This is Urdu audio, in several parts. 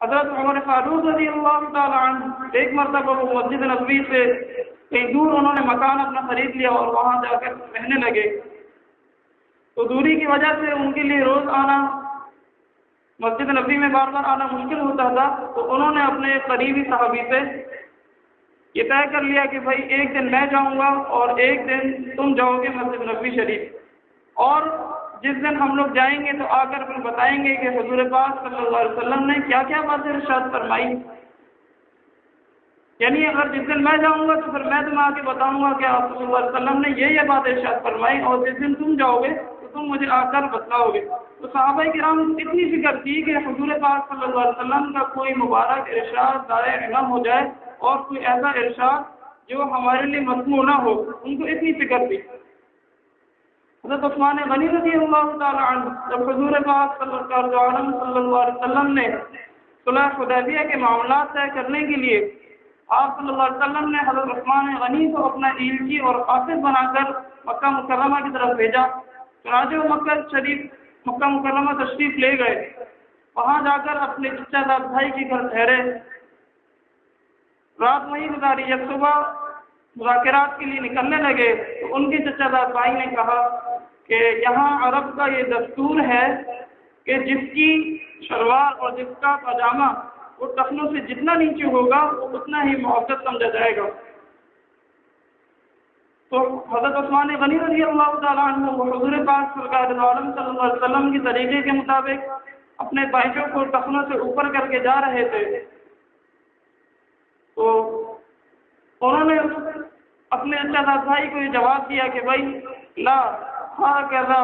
حضرت عمر فاروق رضی اللہ تعالیٰ عنہ ایک مرتبہ وہ مسجد نبوی سے کہیں دور انہوں نے مکان اپنا خرید لیا اور وہاں جا کر رہنے لگے، تو دوری کی وجہ سے ان کے لیے روز آنا، مسجد نبوی میں بار بار آنا مشکل ہوتا تھا، تو انہوں نے اپنے قریبی صحابی سے یہ طے کر لیا کہ بھائی ایک دن میں جاؤں گا اور ایک دن تم جاؤ گے مسجد نبوی شریف، اور جس دن ہم لوگ جائیں گے تو آ کر پھر بتائیں گے کہ حضور پاک صلی اللہ علیہ وسلم نے کیا کیا باتیں ارشاد فرمائی۔ یعنی اگر جس دن میں جاؤں گا تو پھر میں تمہیں آ کے بتاؤں گا کہ آپ صلی اللہ علیہ وسلم نے یہ بات ارشاد فرمائی، اور جس دن تم جاؤ گے تو تم مجھے آ کر بتلاؤ گے۔ تو صحابہ کرام اتنی فکر تھی کہ حضور پاک صلی اللہ علیہ وسلم کا کوئی مبارک ارشاد دائر علم ہو جائے اور کوئی ایسا ارشاد جو ہمارے لیے مسموع نہ ہو، ان کو اتنی فکر تھی۔ حضرت عثمان غنی رضی اللہ تعالیٰ عنہ جب حضور پاک صلی اللہ علیہ وسلم نے صلح حدیبیہ کے معاملات طے کرنے کے لیے آپ صلی اللہ علیہ وسلم نے حضرت عثمان غنی کو اپنا ایلچی اور قاصد بنا کر مکہ مکرمہ کی طرف بھیجا، چنانچہ وہ مکہ مکرمہ تشریف لے گئے، وہاں جا کر اپنے چچا زاد بھائی کے گھر ٹھہرے، رات وہیں گزاری۔ جب صبح مذاکرات کے لیے نکلنے لگے تو ان کے چچا زاد بھائی نے کہا کہ یہاں عرب کا یہ دستور ہے کہ جس کی شلوار اور جس کا پاجامہ وہ ٹخنوں سے جتنا نیچے ہوگا وہ اتنا ہی معزز سمجھا جائے گا۔ تو حضرت عثمان غنی رضی اللہ تعالیٰ عنہ وہ حضور پاک سرکار دو عالم صلی اللہ علیہ وسلم کی طریقے کے مطابق اپنے بائچوں کو ٹخنوں سے اوپر کر کے جا رہے تھے، تو انہوں نے اپنے چچا زاد بھائی کو یہ جواب دیا کہ بھائی لا ہاکذا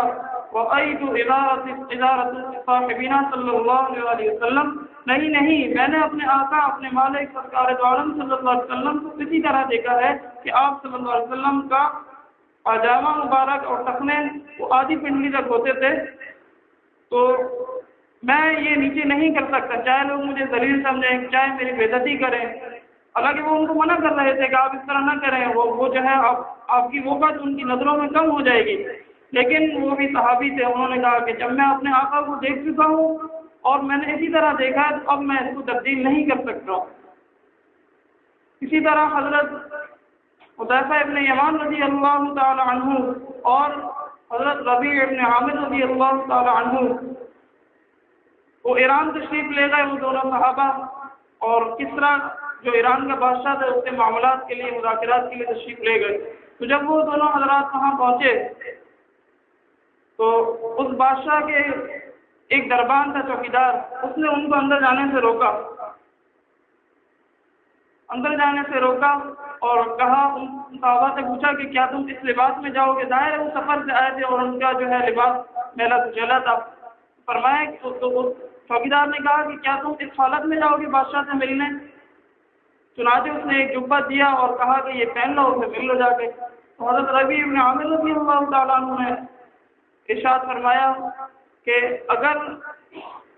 وأید ادارت صاحبنا صلی اللہ علیہ وسلم، نہیں، میں نے اپنے آقا اپنے مالک سرکار دو عالم صلی اللہ علیہ وسلم کو اسی طرح دیکھا ہے کہ آپ صلی اللہ علیہ وسلم کا پاجامہ مبارک اور ٹخنے وہ آدھی پنڈلی تک ہوتے تھے، تو میں یہ نیچے نہیں کر سکتا، چاہے لوگ مجھے ذلیل سمجھیں، چاہے میری بے عزتی کریں۔ حالانکہ وہ ان کو منع کر رہے تھے کہ آپ اس طرح نہ کریں، وہ جو ہے آپ کی وقت ان کی نظروں میں کم ہو جائے گی، لیکن وہ بھی صحابی تھے، انہوں نے کہا کہ جب میں اپنے آقا کو دیکھ چکا ہوں اور میں نے اسی طرح دیکھا ہے تو اب میں اس کو تبدیل نہیں کر سکتا۔ اسی طرح حضرت حذیفہ ابن یمان رضی اللہ تعالی عنہ اور حضرت ربیع ابن عامر رضی اللہ تعالی عنہ وہ ایران تشریف لے گئے، وہ دونوں صحابہ، اور کسرا جو ایران کا بادشاہ تھا اس کے معاملات کے لیے مذاکرات کے لیے تشریف لے گئے۔ تو جب وہ دونوں حضرات وہاں پہنچے تو اس بادشاہ کے ایک دربان تھا چوکیدار، اس نے ان کو اندر جانے سے روکا اور کہا، ان صحابہ سے پوچھا کہ کیا تم اس لباس میں جاؤ گے؟ ظاہر ہے وہ سفر سے آئے تھے اور ان کا جو ہے لباس میلا کچیلا تھا۔ فرمایا کہ تو چوکیدار نے کہا کہ کیا تم اس حالت میں جاؤ گے بادشاہ سے ملنے؟ چنانچہ اس نے ایک جبہ دیا اور کہا کہ یہ پہن لو، اسے مل لو جا کے۔ تو حضرت ربیع ابن عامر رضی اللہ تعالیٰ عنہ نے ارشاد فرمایا کہ اگر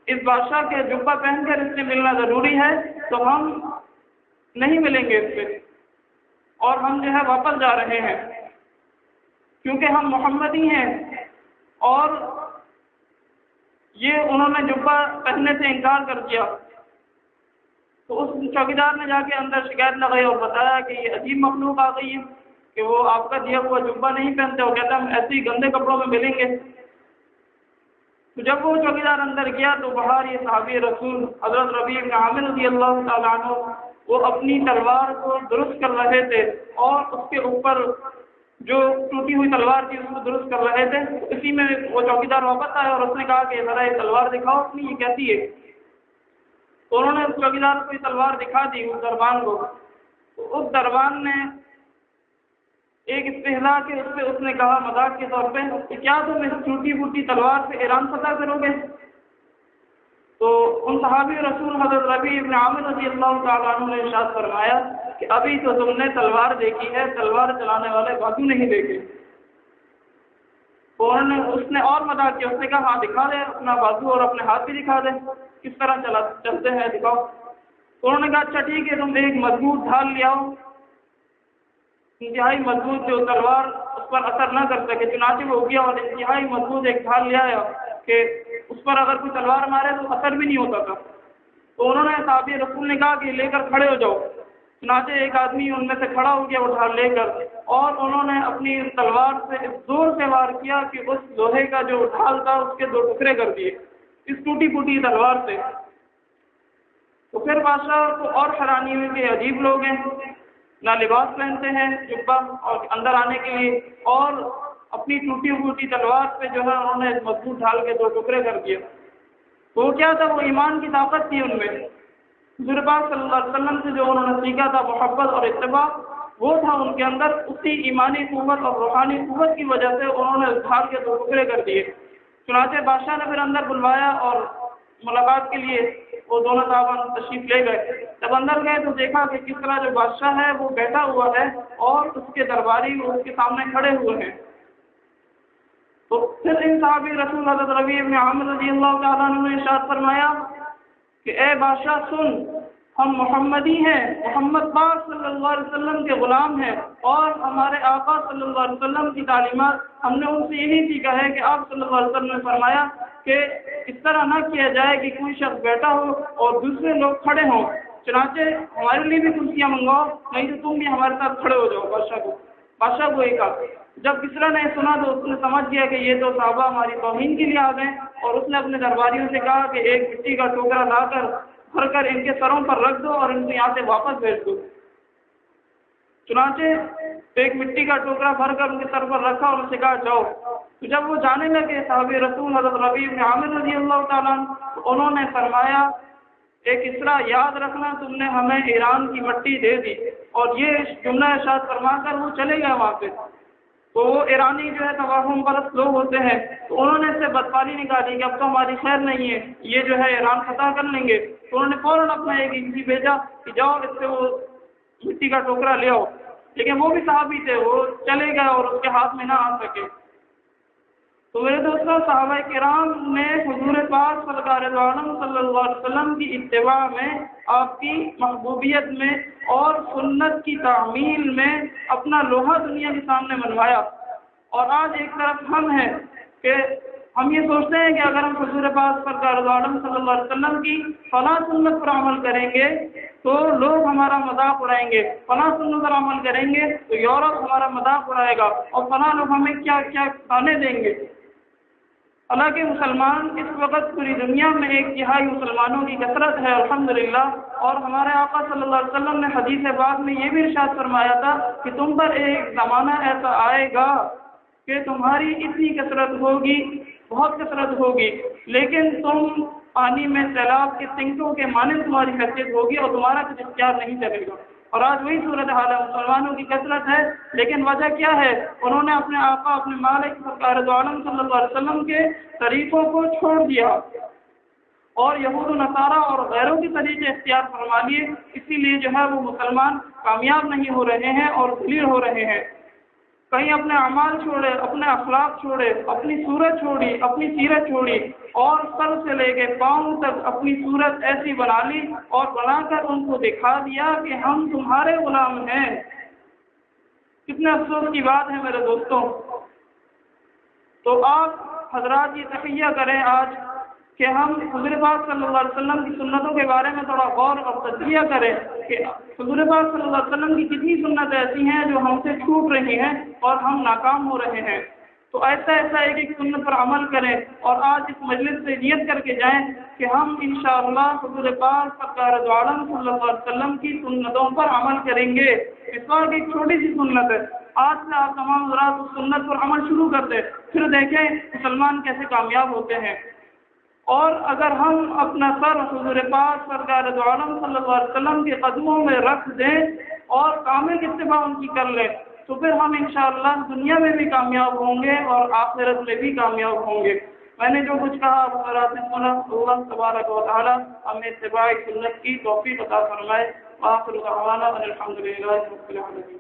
اس بادشاہ کے جبہ پہن کر اس سے ملنا ضروری ہے تو ہم نہیں ملیں گے اس سے، اور ہم جو ہے واپس جا رہے ہیں کیونکہ ہم محمدی ہیں۔ اور یہ انہوں نے جبہ پہننے سے انکار کر دیا۔ تو اس چوکیدار نے جا کے اندر شکایت لگائی اور بتایا کہ یہ عجیب مخلوق آ گئی ہے کہ وہ آپ کا دیا ہوا جبہ نہیں پہنتے، وہ کہتا ہم ایسے ہی گندے کپڑوں میں ملیں گے۔ تو جب وہ چوکیدار اندر گیا تو باہر یہ صحابی رسول حضرت ربیع بن عامر رضی اللہ تعالیٰ عنہ وہ اپنی تلوار کو درست کر رہے تھے اور اس کے اوپر جو ٹوٹی ہوئی تلوار تھی اس کو درست کر رہے تھے۔ اسی میں وہ چوکیدار واپس آیا اور اس نے کہا کہ ذرا یہ تلوار دکھاؤ اپنی، یہ کیسی ہے؟ تو انہوں نے اس چوکیدار کو یہ تلوار دکھا دی اس دربان کو۔ تو اس دربان نے ایک استہزاء کے اس نے کہا مذاق کے طور پہ کہ کیا تم اس ٹوٹی پھوٹی تلوار سے ایران فتح کرو گے؟ تو ان صحابی رسول حضرت ربیع بن عامر رضی اللہ تعالیٰ عنہ نے ارشاد فرمایا کہ ابھی تو تم نے تلوار دیکھی ہے، تلوار چلانے والے بازو نہیں دیکھے۔ تو اس نے اور مذاق کیا، اس نے کہا ہاں دکھا دے اپنا بازو اور اپنے ہاتھ بھی دکھا دے، کس طرح چلتے ہیں دکھاؤ۔ تو انہوں نے کہا اچھا ٹھیک ہے، تم ایک مضبوط ڈھال لے آؤ، انتہائی مضبوط جو تلوار اس پر اثر نہ کر سکے۔ چنانچہ وہ گیا اور انتہائی مضبوط ایک ڈھال لے آیا کہ اس پر اگر کوئی تلوار مارے تو اثر بھی نہیں ہوتا تھا۔ تو انہوں نے صحابی رسول نے کہا کہ لے کر کھڑے ہو جاؤ۔ چنانچہ ایک آدمی ان میں سے کھڑا ہو گیا اٹھا لے کر، اور انہوں نے اپنی تلوار سے اس زور سے وار کیا کہ اس لوہے کا جو ڈھال تھا اس کے 2 ٹکڑے کر دیے اس ٹوٹی پھوٹی تلوار سے۔ تو پھر بادشاہ کو اور حیرانی ہوئی کہ عجیب لوگ ہیں، نہ لباس پہنتے ہیں جبہ اور اندر آنے کے لیے، اور اپنی ٹوٹی پھوٹی تلوار پہ جو ہے انہوں نے مضبوط ڈھال کے 2 ٹکڑے کر دیے۔ تو وہ کیا تھا؟ وہ ایمان کی طاقت تھی ان میں، حضور پاک صلی اللہ علیہ وسلم سے جو انہوں نے سیکھا تھا محبت اور اتباع، وہ تھا ان کے اندر۔ اسی ایمانی قوت اور روحانی قوت کی وجہ سے انہوں نے ڈھال کے 2 ٹکڑے کر دیے۔ چنانچہ بادشاہ نے پھر اندر بلوایا اور ملاقات کے لیے وہ دونوں صحابہ تشریف لے گئے۔ جب اندر گئے تو دیکھا کہ کس طرح جو بادشاہ ہے وہ بیٹھا ہوا ہے اور اس کے درباری اس کے سامنے کھڑے ہوئے ہیں۔ تو پھر ان صحابی رسول حضرت ربیع بن عامر رضی اللہ تعالیٰ عنہ نے ارشاد فرمایا کہ اے بادشاہ سن، ہم محمدی ہیں، محمد پاک صلی اللہ علیہ وسلم کے غلام ہیں، اور ہمارے آقا صلی اللہ علیہ وسلم کی تعلیمات ہم نے ان سے یہی سیکھا ہے کہ آپ صلی اللہ علیہ وسلم نے فرمایا کہ اس طرح نہ کیا جائے کہ کوئی شخص بیٹھا ہو اور دوسرے لوگ کھڑے ہوں، چنانچہ ہمارے لیے بھی کرسیاں منگواؤ، نہیں تو تم بھی ہمارے ساتھ کھڑے ہو جاؤ۔ بادشاہ کو یہ کہا۔ جب کسریٰ نے سنا تو اس نے سمجھ گیا کہ یہ تو صحابہ ہماری توہین کے لیے آ گئے، اور اس نے اپنے درباریوں سے کہا کہ ایک مٹی کا ٹوکرا لا کر بھر کر ان کے سروں پر رکھ دو اور ان کو یہاں سے واپس بھیج دو۔ چنانچہ ایک مٹی کا ٹوکرا بھر کر ان کے سر پر رکھا اور ان سے کہا جاؤ۔ تو جب وہ جانے لگے صحابی رسول حضرت ربیع بن عامر رضی اللہ تعالیٰ عنہ، تو انہوں نے فرمایا اے کسریٰ، یاد رکھنا تم نے ہمیں ایران کی مٹی دے دی، اور یہ جملہ ارشاد فرما کر وہ چلے گئے وہاں پہ۔ تو وہ ایرانی جو ہے توہم پرست لوگ ہوتے ہیں، تو انہوں نے اس سے بدفالی نکالی کہ اب تو ہماری خیر نہیں ہے، یہ جو ہے ایران فتح کر لیں گے۔ تو انہوں نے فوراً اپنا ایک انجی بھیجا کہ جاؤ اس سے وہ مٹی کا ٹوکرا لے آؤ، لیکن وہ بھی صحابی تھے، وہ چلے گئے اور اس کے ہاتھ میں نہ آ سکے۔ تو میرے دوستوں، صحابہ کرام نے حضور پاک سرکار دو عالم صلی اللہ علیہ وسلم کی اتباع میں، آپ کی محبوبیت میں اور سنت کی تعمیل میں اپنا لوہا دنیا کے سامنے منوایا۔ اور آج ایک طرف ہم ہیں کہ ہم یہ سوچتے ہیں کہ اگر ہم حضور پاک سرکار دو عالم صلی اللہ علیہ وسلم کی فلاں سنت پر عمل کریں گے تو لوگ ہمارا مذاق اڑائیں گے، فلاں سنت پر عمل کریں گے تو یورپ ہمارا مذاق اڑائے گا، اور فلاں لوگ ہمیں کیا کیا کھانے دیں گے۔ حالانکہ مسلمان اس وقت پوری دنیا میں 1/3 مسلمانوں کی کثرت ہے الحمدللہ، اور ہمارے آقا صلی اللہ علیہ وسلم نے حدیث پاک میں یہ بھی ارشاد فرمایا تھا کہ تم پر ایک زمانہ ایسا آئے گا کہ تمہاری اتنی کثرت ہوگی، بہت کثرت ہوگی، لیکن تم پانی میں سیلاب کے تنکوں کے مانند تمہاری حیثیت ہوگی اور تمہارا کچھ اختیار نہیں چلے گا۔ اور آج وہی صورتحال ہے، مسلمانوں کی کثرت ہے، لیکن وجہ کیا ہے؟ انہوں نے اپنے آقا، اپنے مالک سرکار دو عالم صلی اللہ علیہ وسلم کے طریقوں کو چھوڑ دیا اور یہود و نصارہ اور غیروں کے طریقے اختیار فرما لیے۔ اسی لیے جو ہے وہ مسلمان کامیاب نہیں ہو رہے ہیں اور ذلیل ہو رہے ہیں۔ کہیں اپنے اعمال چھوڑے، اپنے اخلاق چھوڑے، اپنی صورت چھوڑی، اپنی سیرت چھوڑی، اور سر سے لے کے پاؤں تک اپنی صورت ایسی بنا لی اور بنا کر ان کو دکھا دیا کہ ہم تمہارے غلام ہیں۔ کتنے افسوس کی بات ہے میرے دوستوں۔ تو آپ حضرات یہ تحیہ کریں آج کہ ہم حضور پاک صلی اللہ علیہ وسلم کی سنتوں کے بارے میں تھوڑا غور اور تجزیہ کریں کہ حضور پاک صلی اللہ علیہ وسلم کی کتنی سنت ایسی ہیں جو ہم سے چھوٹ رہی ہیں اور ہم ناکام ہو رہے ہیں۔ تو ایسا ایک ایک سنت پر عمل کریں، اور آج اس مجلس سے نیت کر کے جائیں کہ ہم انشاءاللہ حضور پاک سرکار دو عالم صلی اللہ علیہ وسلم کی سنتوں پر عمل کریں گے۔ اس وقت ایک چھوٹی سی سنت ہے، آج سے آپ تمام حضرات اس سنت پر عمل شروع کر دیں، پھر دیکھیں مسلمان کیسے کامیاب ہوتے ہیں۔ اور اگر ہم اپنا سر حضور پاک سرکار دو عالم صلی اللہ علیہ وسلم کے قدموں میں رکھ دیں اور کامل اتباع ان کی کر لیں تو پھر ہم انشاءاللہ دنیا میں بھی کامیاب ہوں گے اور آخرت میں بھی کامیاب ہوں گے۔ میں نے جو کچھ کہا آپ حضرات نے سنا، اللہ تبارک و تعالی ہمیں اتباع سنت کی توفیق عطا فرمائے۔ وآخر دعوانا ان الحمد للہ رب العالمین۔